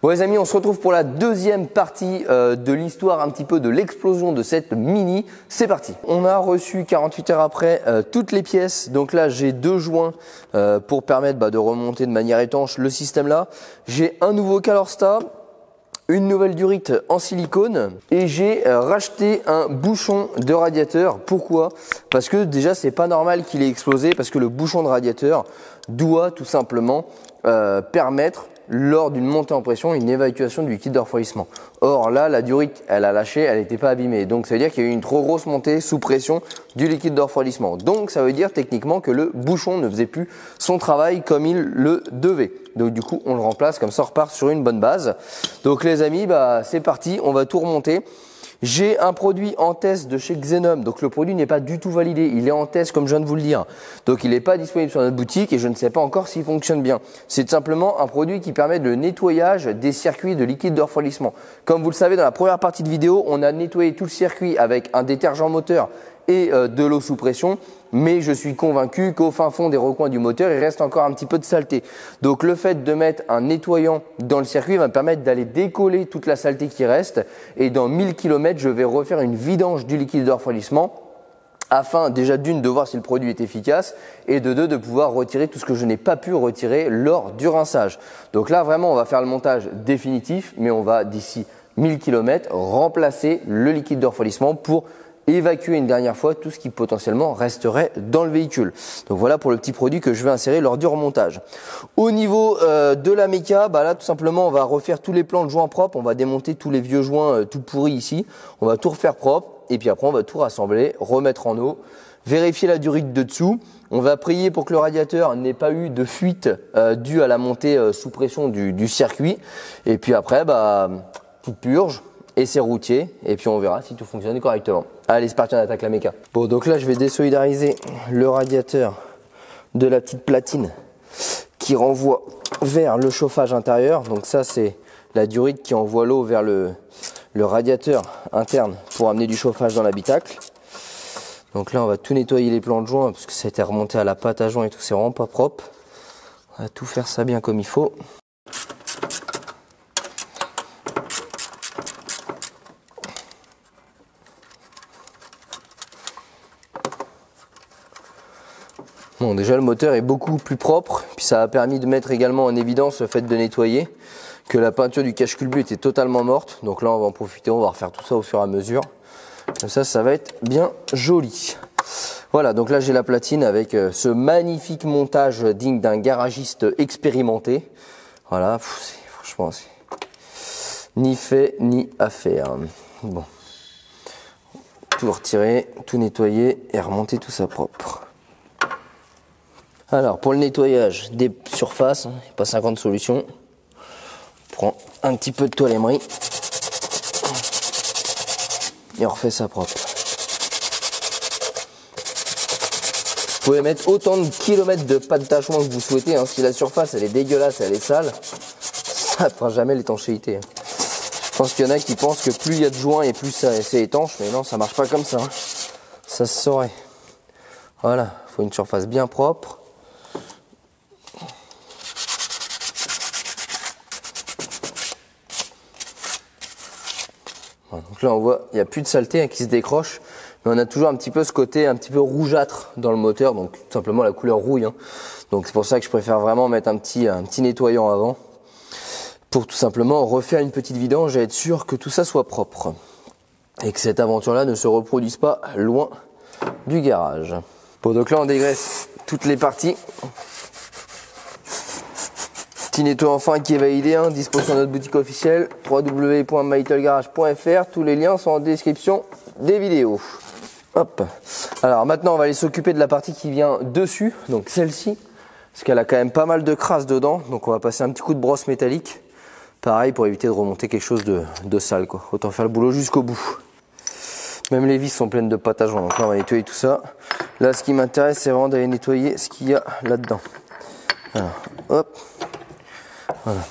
Bon les amis, on se retrouve pour la deuxième partie de l'histoire un petit peu de l'explosion de cette Mini. C'est parti. On a reçu 48 heures après toutes les pièces. Donc là j'ai deux joints pour permettre de remonter de manière étanche le système là. J'ai un nouveau Calorsta, une nouvelle durite en silicone et j'ai racheté un bouchon de radiateur. Pourquoi? Parce que déjà c'est pas normal qu'il ait explosé, parce que le bouchon de radiateur doit tout simplement permettre lors d'une montée en pression une évacuation du liquide de refroidissement. Or là la durite elle a lâché, elle n'était pas abîmée, donc ça veut dire qu'il y a eu une trop grosse montée sous pression du liquide de refroidissement. Donc ça veut dire techniquement que le bouchon ne faisait plus son travail comme il le devait. Donc du coup on le remplace, comme ça on repart sur une bonne base. Donc les amis, c'est parti, on va tout remonter. J'ai un produit en test de chez Xenom, donc le produit n'est pas du tout validé, il est en test comme je viens de vous le dire. Donc il n'est pas disponible sur notre boutique et je ne sais pas encore s'il fonctionne bien. C'est tout simplement un produit qui permet le nettoyage des circuits de liquide de refroidissement. Comme vous le savez, dans la première partie de vidéo, on a nettoyé tout le circuit avec un détergent moteur et de l'eau sous pression, mais je suis convaincu qu'au fin fond des recoins du moteur, il reste encore un petit peu de saleté. Donc le fait de mettre un nettoyant dans le circuit va me permettre d'aller décoller toute la saleté qui reste, et dans 1000 km, je vais refaire une vidange du liquide de refroidissement afin déjà d'une de voir si le produit est efficace et de deux de pouvoir retirer tout ce que je n'ai pas pu retirer lors du rinçage. Donc là vraiment on va faire le montage définitif, mais on va d'ici 1000 km remplacer le liquide de refroidissement pour évacuer une dernière fois tout ce qui potentiellement resterait dans le véhicule. Donc voilà pour le petit produit que je vais insérer lors du remontage. Au niveau de la méca, là tout simplement on va refaire tous les plans de joints propres, on va démonter tous les vieux joints tout pourris ici, on va tout refaire propre et puis après on va tout rassembler, remettre en eau, vérifier la durite de dessous. On va prier pour que le radiateur n'ait pas eu de fuite due à la montée sous pression du circuit, et puis après toute purge et c'est routier, et puis on verra si tout fonctionne correctement. Allez, c'est parti, on attaque la méca. Bon, donc là je vais désolidariser le radiateur de la petite platine qui renvoie vers le chauffage intérieur. Donc ça c'est la durite qui envoie l'eau vers le radiateur interne pour amener du chauffage dans l'habitacle. Donc là on va tout nettoyer les plans de joint parce que ça a été remonté à la pâte à joint et tout, c'est vraiment pas propre. On va tout faire ça bien comme il faut. Bon, déjà le moteur est beaucoup plus propre, puis ça a permis de mettre également en évidence le fait de nettoyer, que la peinture du cache-culbut était totalement morte. Donc là on va en profiter, on va refaire tout ça au fur et à mesure. Comme ça va être bien joli. Voilà, donc là j'ai la platine avec ce magnifique montage digne d'un garagiste expérimenté. Voilà, franchement c'est ni fait ni à faire. Bon, tout retirer, tout nettoyer et remonter tout ça propre. Alors pour le nettoyage des surfaces, il n'y a pas 50 solutions. On prend un petit peu de toilemmerie et on refait ça propre. Vous pouvez mettre autant de kilomètres de pâte d'attachement que vous souhaitez. Si la surface elle est dégueulasse, elle est sale, ça ne fera jamais l'étanchéité. Je pense qu'il y en a qui pensent que plus il y a de joints et plus c'est étanche, mais non, ça marche pas comme ça. Ça se saurait. Voilà, il faut une surface bien propre. Donc là on voit il n'y a plus de saleté qui se décroche, mais on a toujours un petit peu ce côté un petit peu rougeâtre dans le moteur, donc tout simplement la couleur rouille. Donc c'est pour ça que je préfère vraiment mettre un petit nettoyant avant, pour tout simplement refaire une petite vidange et être sûr que tout ça soit propre et que cette aventure là ne se reproduise pas loin du garage. Bon, donc là on dégraisse toutes les parties. Petit nettoyant enfin qui est validé, dispo sur notre boutique officielle www.mytlegarage.fr. Tous les liens sont en description des vidéos. Hop. Alors maintenant on va aller s'occuper de la partie qui vient dessus, donc celle-ci, parce qu'elle a quand même pas mal de crasse dedans, donc on va passer un petit coup de brosse métallique, pareil pour éviter de remonter quelque chose de sale quoi. Autant faire le boulot jusqu'au bout. Même les vis sont pleines de pâte à joint, donc là on va nettoyer tout ça. Là ce qui m'intéresse c'est vraiment d'aller nettoyer ce qu'il y a là-dedans. Alors, hop. Voilà.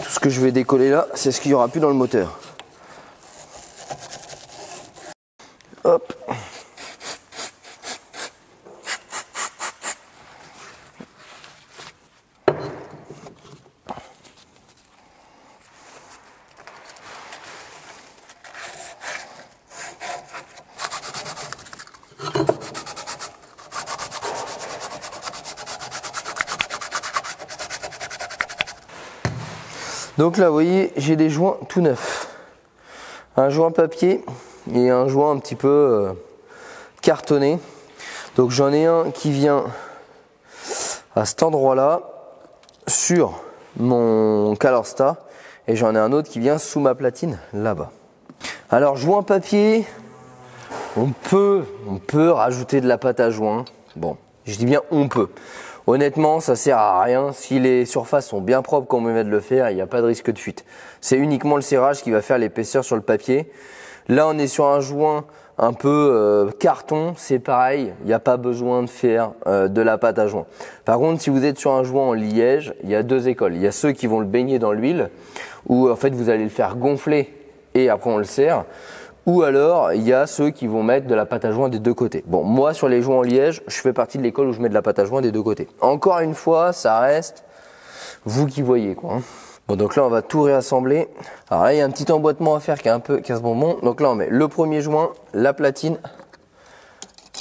Tout ce que je vais décoller là, c'est ce qu'il n'y aura plus dans le moteur. Hop. Donc là, vous voyez, j'ai des joints tout neufs. Un joint papier et un joint un petit peu cartonné. Donc j'en ai un qui vient à cet endroit-là sur mon Calorsta et j'en ai un autre qui vient sous ma platine là-bas. Alors joint papier, on peut rajouter de la pâte à joint. Bon, je dis bien on peut. Honnêtement, ça sert à rien. Si les surfaces sont bien propres comme on vient de le faire, il n'y a pas de risque de fuite. C'est uniquement le serrage qui va faire l'épaisseur sur le papier. Là, on est sur un joint un peu carton, c'est pareil. Il n'y a pas besoin de faire de la pâte à joint. Par contre, si vous êtes sur un joint en liège, il y a deux écoles. Il y a ceux qui vont le baigner dans l'huile, où en fait vous allez le faire gonfler et après on le serre. Ou alors, il y a ceux qui vont mettre de la pâte à joint des deux côtés. Bon, moi, sur les joints en liège, je fais partie de l'école où je mets de la pâte à joint des deux côtés. Encore une fois, ça reste vous qui voyez, quoi. Bon, donc là, on va tout réassembler. Alors là, il y a un petit emboîtement à faire qui est un peu casse-bonbon. Donc là, on met le premier joint, la platine,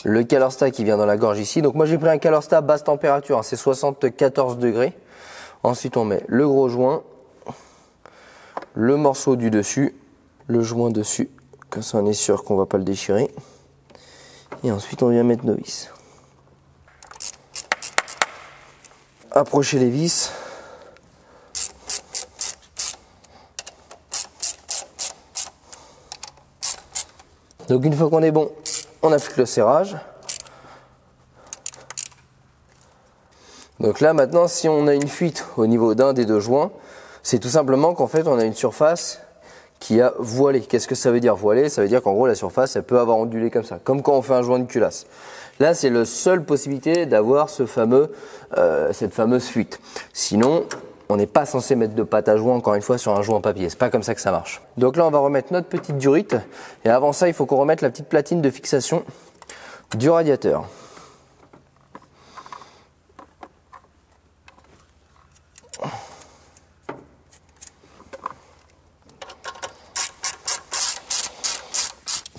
le Calorsta qui vient dans la gorge ici. Donc moi, j'ai pris un Calorsta basse température, hein, c'est 74 degrés. Ensuite, on met le gros joint, le morceau du dessus, le joint dessus. Comme ça, on est sûr qu'on ne va pas le déchirer. Et ensuite, on vient mettre nos vis. Approchez les vis. Donc, une fois qu'on est bon, on applique le serrage. Donc là, maintenant, si on a une fuite au niveau d'un des deux joints, c'est tout simplement qu'en fait, on a une surface qui a voilé. Qu'est-ce que ça veut dire voilé? Ça veut dire qu'en gros la surface elle peut avoir ondulé comme ça, comme quand on fait un joint de culasse. Là c'est la seule possibilité d'avoir cette fameuse fuite. Sinon on n'est pas censé mettre de pâte à joint encore une fois sur un joint en papier. C'est pas comme ça que ça marche. Donc là on va remettre notre petite durite et avant ça il faut qu'on remette la petite platine de fixation du radiateur.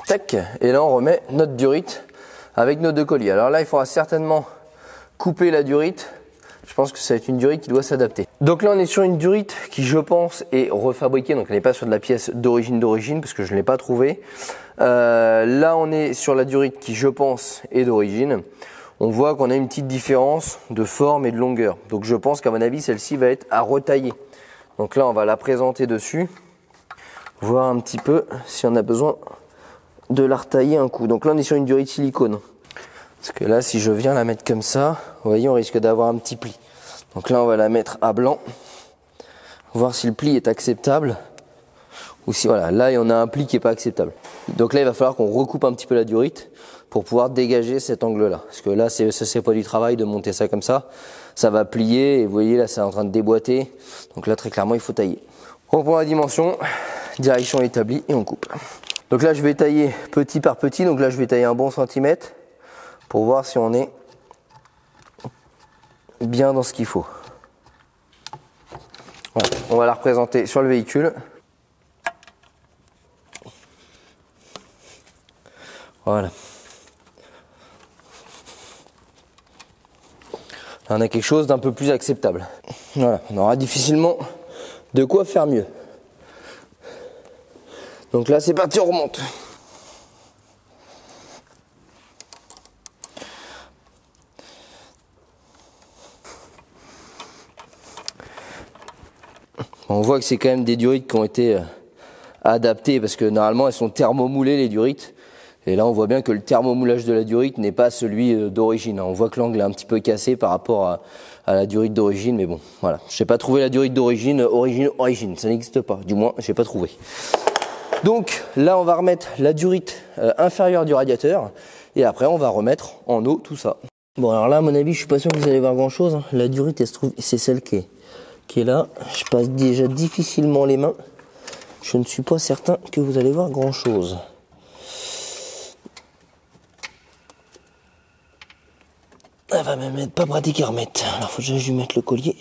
Tac, et là on remet notre durite avec nos deux colliers. Alors là il faudra certainement couper la durite. Je pense que ça va être une durite qui doit s'adapter. Donc là on est sur une durite qui je pense est refabriquée. Donc elle n'est pas sur de la pièce d'origine parce que je ne l'ai pas trouvée. Là on est sur la durite qui je pense est d'origine. On voit qu'on a une petite différence de forme et de longueur. Donc je pense qu'à mon avis celle-ci va être à retailler. Donc là on va la présenter dessus. Voir un petit peu si on a besoin de la retailler un coup. Donc là on est sur une durite silicone. Parce que là si je viens la mettre comme ça, vous voyez on risque d'avoir un petit pli. Donc là on va la mettre à blanc. Voir si le pli est acceptable. Ou si voilà, là on a un pli qui n'est pas acceptable. Donc là il va falloir qu'on recoupe un petit peu la durite pour pouvoir dégager cet angle là. Parce que là c'est pas du travail de monter ça comme ça. Ça va plier et vous voyez là c'est en train de déboîter. Donc là très clairement il faut tailler. On prend la dimension, direction établie et on coupe. Donc là je vais tailler petit par petit, donc là je vais tailler un bon centimètre pour voir si on est bien dans ce qu'il faut. Voilà. On va la représenter sur le véhicule. Voilà. Là, on a quelque chose d'un peu plus acceptable. Voilà, on aura difficilement de quoi faire mieux. Donc là c'est parti, on remonte. On voit que c'est quand même des durites qui ont été adaptées parce que normalement elles sont thermomoulées les durites. Et là on voit bien que le thermomoulage de la durite n'est pas celui d'origine. On voit que l'angle est un petit peu cassé par rapport à la durite d'origine, mais bon voilà. Je n'ai pas trouvé la durite d'origine, origine, ça n'existe pas, du moins je n'ai pas trouvé. Donc là on va remettre la durite inférieure du radiateur et après on va remettre en eau tout ça. Bon alors là à mon avis je suis pas sûr que vous allez voir grand chose, hein. La durite elle se trouve, c'est celle qui est là. Je passe déjà difficilement les mains. Je ne suis pas certain que vous allez voir grand chose. Elle va même être pas pratique à remettre. Alors faut déjà que je lui mette le collier.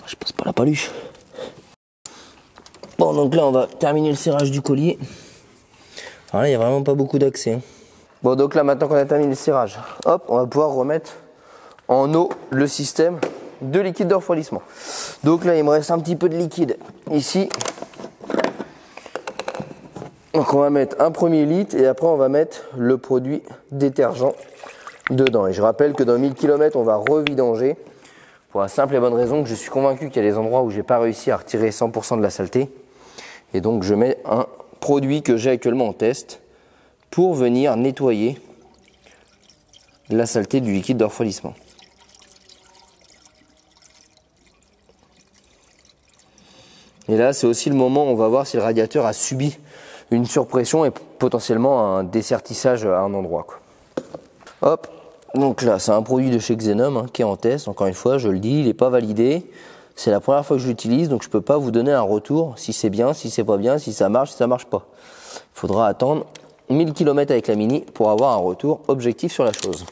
Je passe pas la paluche. Bon donc là on va terminer le serrage du collier. Alors là il n'y a vraiment pas beaucoup d'accès. Hein. Bon donc là maintenant qu'on a terminé le serrage, hop on va pouvoir remettre en eau le système de liquide de refroidissement. Donc là, il me reste un petit peu de liquide ici. Donc on va mettre un premier litre et après on va mettre le produit détergent dedans. Et je rappelle que dans 1000 km, on va revidanger pour la simple et bonne raison que je suis convaincu qu'il y a des endroits où j'ai pas réussi à retirer 100% de la saleté. Et donc je mets un produit que j'ai actuellement en test pour venir nettoyer la saleté du liquide de refroidissement. Et là, c'est aussi le moment où on va voir si le radiateur a subi une surpression et potentiellement un dessertissage à un endroit, quoi. Hop, donc là, c'est un produit de chez Xenom hein, qui est en test. Encore une fois, je le dis, il n'est pas validé. C'est la première fois que je l'utilise, donc je ne peux pas vous donner un retour si c'est bien, si c'est pas bien, si ça marche, si ça marche pas. Il faudra attendre 1000 km avec la Mini pour avoir un retour objectif sur la chose.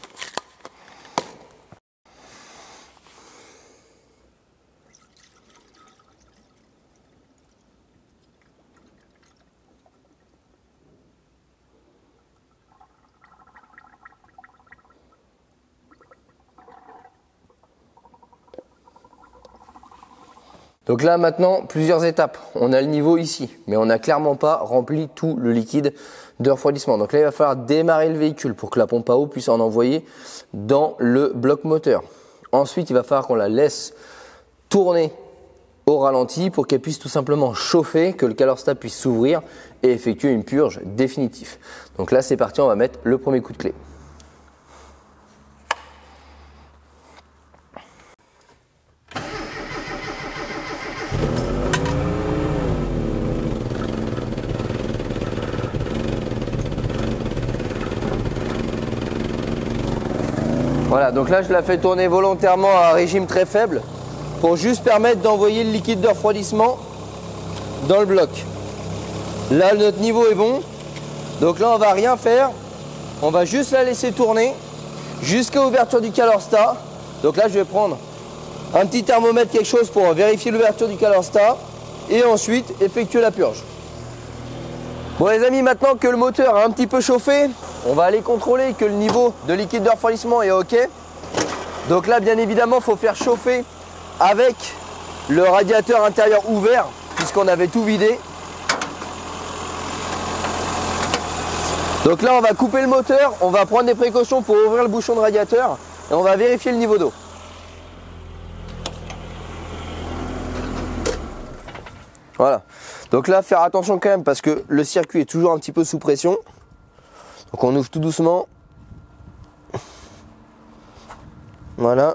Donc là maintenant, plusieurs étapes. On a le niveau ici, mais on n'a clairement pas rempli tout le liquide de refroidissement. Donc là, il va falloir démarrer le véhicule pour que la pompe à eau puisse en envoyer dans le bloc moteur. Ensuite, il va falloir qu'on la laisse tourner au ralenti pour qu'elle puisse tout simplement chauffer, que le calorstat puisse s'ouvrir et effectuer une purge définitive. Donc là, c'est parti, on va mettre le premier coup de clé. Voilà, donc là je la fais tourner volontairement à un régime très faible pour juste permettre d'envoyer le liquide de refroidissement dans le bloc. Là notre niveau est bon, donc là on va rien faire, on va juste la laisser tourner jusqu'à l'ouverture du calorstat. Donc là je vais prendre un petit thermomètre, quelque chose pour vérifier l'ouverture du calorstat et ensuite effectuer la purge. Bon les amis, maintenant que le moteur a un petit peu chauffé, on va aller contrôler que le niveau de liquide de refroidissement est OK. Donc là, bien évidemment, il faut faire chauffer avec le radiateur intérieur ouvert, puisqu'on avait tout vidé. Donc là, on va couper le moteur, on va prendre des précautions pour ouvrir le bouchon de radiateur et on va vérifier le niveau d'eau. Voilà. Donc là, faire attention quand même parce que le circuit est toujours un petit peu sous pression. Donc on ouvre tout doucement. Voilà.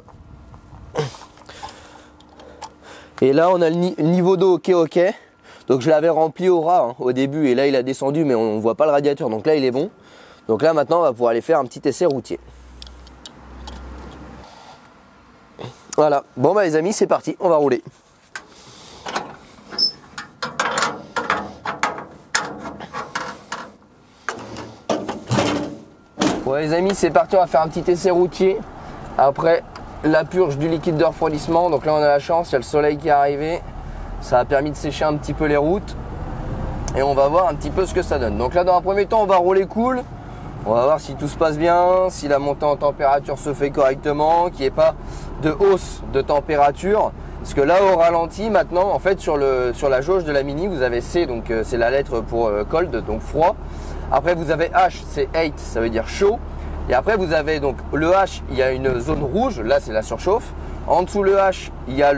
Et là on a le niveau d'eau ok. Donc je l'avais rempli au ras au début et là il a descendu mais on ne voit pas le radiateur. Donc là il est bon. Donc là maintenant on va pouvoir aller faire un petit essai routier. Voilà. Bon bah les amis, c'est parti, on va rouler. Ouais les amis, c'est parti, on va faire un petit essai routier après la purge du liquide de refroidissement. Donc là on a la chance, il y a le soleil qui est arrivé, ça a permis de sécher un petit peu les routes et on va voir un petit peu ce que ça donne. Donc là dans un premier temps on va rouler cool, on va voir si tout se passe bien, si la montée en température se fait correctement, qu'il n'y ait pas de hausse de température. Parce que là au ralenti maintenant, en fait sur la jauge de la Mini vous avez C, donc c'est la lettre pour cold, donc froid. Après vous avez H, c'est heat, ça veut dire chaud. Et après vous avez donc le H, il y a une zone rouge, là c'est la surchauffe. En dessous le H, il y a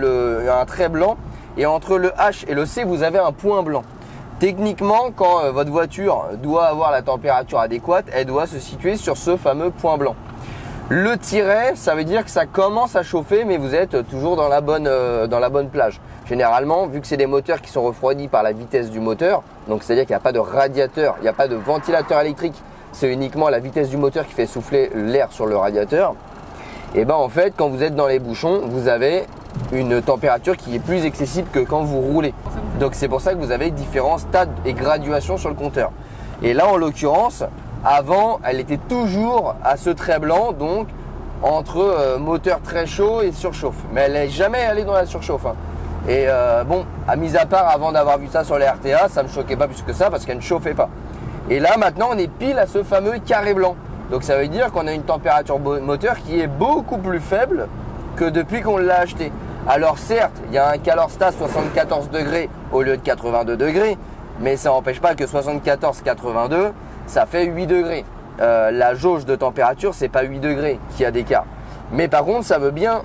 un trait blanc. Et entre le H et le C, vous avez un point blanc. Techniquement, quand votre voiture doit avoir la température adéquate, elle doit se situer sur ce fameux point blanc. Le tiret, ça veut dire que ça commence à chauffer, mais vous êtes toujours dans la bonne plage. Généralement, vu que c'est des moteurs qui sont refroidis par la vitesse du moteur, donc c'est-à-dire qu'il n'y a pas de radiateur, il n'y a pas de ventilateur électrique, c'est uniquement la vitesse du moteur qui fait souffler l'air sur le radiateur. Et ben en fait, quand vous êtes dans les bouchons, vous avez une température qui est plus accessible que quand vous roulez. Donc c'est pour ça que vous avez différents stades et graduations sur le compteur. Et là, en l'occurrence, avant, elle était toujours à ce trait blanc, donc entre moteur très chaud et surchauffe. Mais elle n'est jamais allée dans la surchauffe. Hein. Et bon, à mis à part, avant d'avoir vu ça sur les RTA, ça ne me choquait pas plus que ça parce qu'elle ne chauffait pas. Et là, maintenant, on est pile à ce fameux carré blanc. Donc ça veut dire qu'on a une température moteur qui est beaucoup plus faible que depuis qu'on l'a acheté. Alors certes, il y a un CalorStat 74 degrés au lieu de 82 degrés, mais ça n'empêche pas que 74-82, ça fait 8 degrés. La jauge de température, c'est pas 8 degrés qu'il y a d'écart. Mais par contre, ça veut bien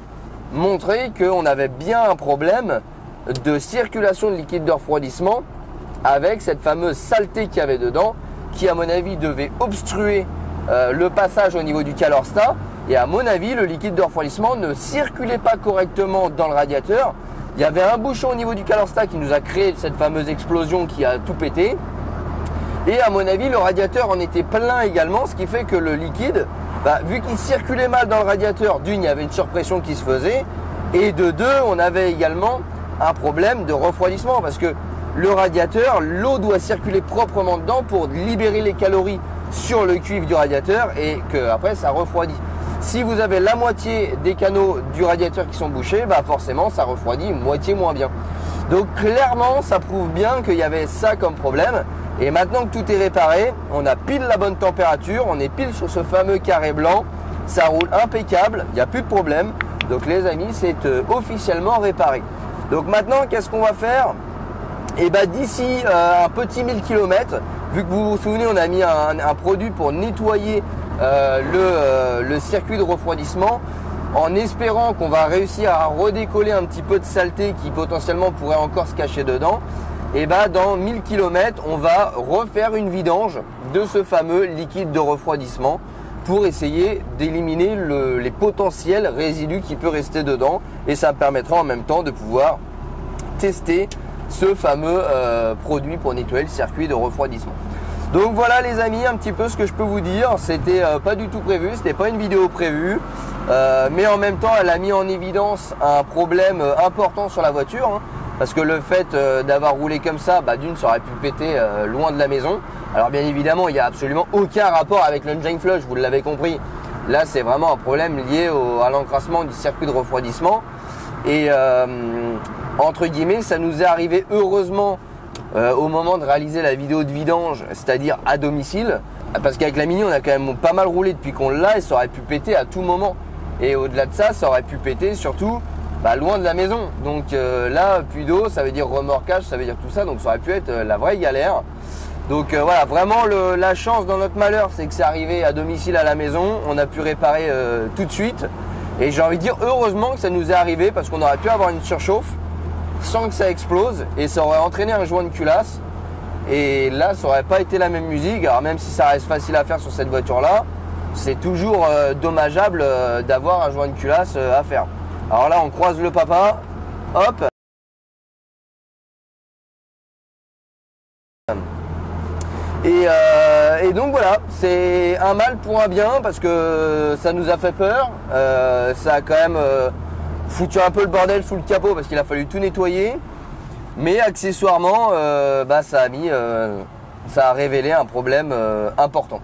montrer qu'on avait bien un problème de circulation de liquide de refroidissement avec cette fameuse saleté qu'il y avait dedans, qui à mon avis devait obstruer le passage au niveau du CalorStat. Et à mon avis, le liquide de refroidissement ne circulait pas correctement dans le radiateur. Il y avait un bouchon au niveau du CalorStat qui nous a créé cette fameuse explosion qui a tout pété. Et à mon avis, le radiateur en était plein également, ce qui fait que le liquide, vu qu'il circulait mal dans le radiateur, d'une, il y avait une surpression qui se faisait, et de deux, on avait également un problème de refroidissement parce que le radiateur, l'eau doit circuler proprement dedans pour libérer les calories sur le cuivre du radiateur et que après ça refroidit. Si vous avez la moitié des canaux du radiateur qui sont bouchés, forcément ça refroidit moitié moins bien. Donc clairement, ça prouve bien qu'il y avait ça comme problème. Et maintenant que tout est réparé, on a pile la bonne température, on est pile sur ce fameux carré blanc, ça roule impeccable, il n'y a plus de problème. Donc les amis, c'est officiellement réparé. Donc maintenant, qu'est-ce qu'on va faire? Et d'ici un petit 1000 km, vu que vous vous souvenez, on a mis un produit pour nettoyer le circuit de refroidissement, en espérant qu'on va réussir à redécoller un petit peu de saleté qui potentiellement pourrait encore se cacher dedans. Et dans 1000 km, on va refaire une vidange de ce fameux liquide de refroidissement pour essayer d'éliminer les potentiels résidus qui peut rester dedans. Et ça permettra en même temps de pouvoir tester ce fameux produit pour nettoyer le circuit de refroidissement. Donc voilà les amis, un petit peu ce que je peux vous dire. C'était pas du tout prévu, c'était pas une vidéo prévue, mais en même temps elle a mis en évidence un problème important sur la voiture, parce que le fait d'avoir roulé comme ça, d'une, ça aurait pu péter loin de la maison. Alors bien évidemment, il n'y a absolument aucun rapport avec l'engine flush, vous l'avez compris. Là, c'est vraiment un problème lié à l'encrassement du circuit de refroidissement. Et entre guillemets, ça nous est arrivé heureusement au moment de réaliser la vidéo de vidange, c'est-à-dire à domicile. Parce qu'avec la Mini, on a quand même pas mal roulé depuis qu'on l'a et ça aurait pu péter à tout moment. Et au-delà de ça, ça aurait pu péter surtout loin de la maison. Donc là, plus d'eau, ça veut dire remorquage, ça veut dire tout ça. Donc ça aurait pu être la vraie galère. Donc voilà, vraiment la chance dans notre malheur, c'est que c'est arrivé à domicile à la maison. On a pu réparer tout de suite. Et j'ai envie de dire heureusement que ça nous est arrivé parce qu'on aurait pu avoir une surchauffe sans que ça explose et ça aurait entraîné un joint de culasse. Et là, ça aurait pas été la même musique. Alors même si ça reste facile à faire sur cette voiture-là, c'est toujours dommageable d'avoir un joint de culasse à faire. Alors là, on croise le papa, hop. Et donc voilà, c'est un mal pour un bien parce que ça nous a fait peur. Ça a quand même foutu un peu le bordel sous le capot parce qu'il a fallu tout nettoyer. Mais accessoirement, ça a révélé un problème important.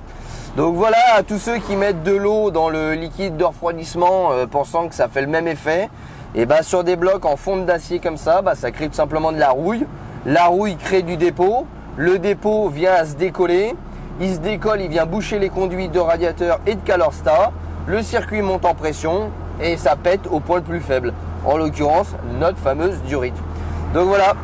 Donc voilà, à tous ceux qui mettent de l'eau dans le liquide de refroidissement pensant que ça fait le même effet, et sur des blocs en fonte d'acier comme ça, ça crée tout simplement de la rouille. La rouille crée du dépôt, le dépôt vient à se décoller, il se décolle, il vient boucher les conduits de radiateur et de CalorStat, le circuit monte en pression et ça pète au point le plus faible, en l'occurrence notre fameuse durite. Donc voilà,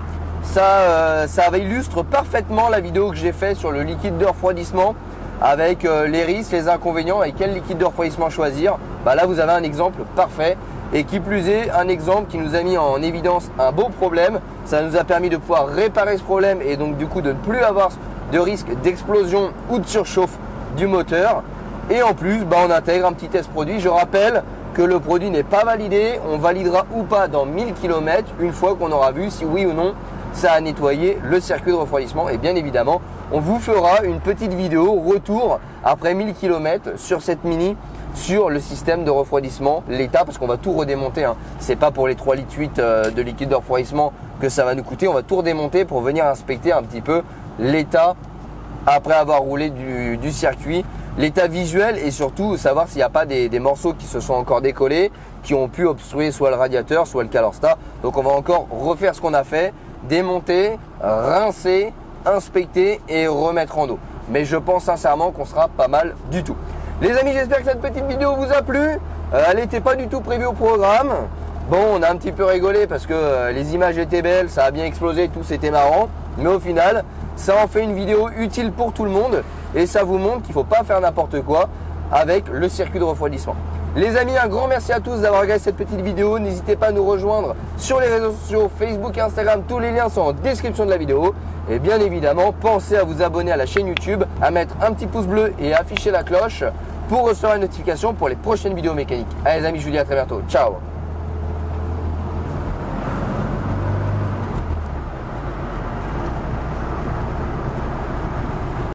ça illustre parfaitement la vidéo que j'ai faite sur le liquide de refroidissement avec les risques, les inconvénients et quel liquide de refroidissement choisir. Là vous avez un exemple parfait et qui plus est un exemple qui nous a mis en évidence un beau problème. Ça nous a permis de pouvoir réparer ce problème et donc du coup de ne plus avoir de risque d'explosion ou de surchauffe du moteur. Et en plus on intègre un petit test produit. Je rappelle que le produit n'est pas validé, on validera ou pas dans 1000 km une fois qu'on aura vu si oui ou non ça a nettoyé le circuit de refroidissement. Et bien évidemment, on vous fera une petite vidéo retour après 1000 km sur cette Mini, sur le système de refroidissement, l'état, parce qu'on va tout redémonter. C'est pas pour les 3,8 litres de liquide de refroidissement que ça va nous coûter. On va tout redémonter pour venir inspecter un petit peu l'état après avoir roulé du circuit, l'état visuel et surtout savoir s'il n'y a pas des morceaux qui se sont encore décollés, qui ont pu obstruer soit le radiateur, soit le CalorStat. Donc on va encore refaire ce qu'on a fait, démonter, rincer, inspecter et remettre en eau. Mais je pense sincèrement qu'on sera pas mal du tout. Les amis, j'espère que cette petite vidéo vous a plu. Elle n'était pas du tout prévue au programme. Bon, on a un petit peu rigolé parce que les images étaient belles, ça a bien explosé, tout c'était marrant. Mais au final, ça en fait une vidéo utile pour tout le monde et ça vous montre qu'il ne faut pas faire n'importe quoi avec le circuit de refroidissement. Les amis, un grand merci à tous d'avoir regardé cette petite vidéo. N'hésitez pas à nous rejoindre sur les réseaux sociaux, Facebook et Instagram. Tous les liens sont en description de la vidéo. Et bien évidemment, pensez à vous abonner à la chaîne YouTube, à mettre un petit pouce bleu et à afficher la cloche pour recevoir une notification pour les prochaines vidéos mécaniques. Allez les amis, je vous dis à très bientôt. Ciao!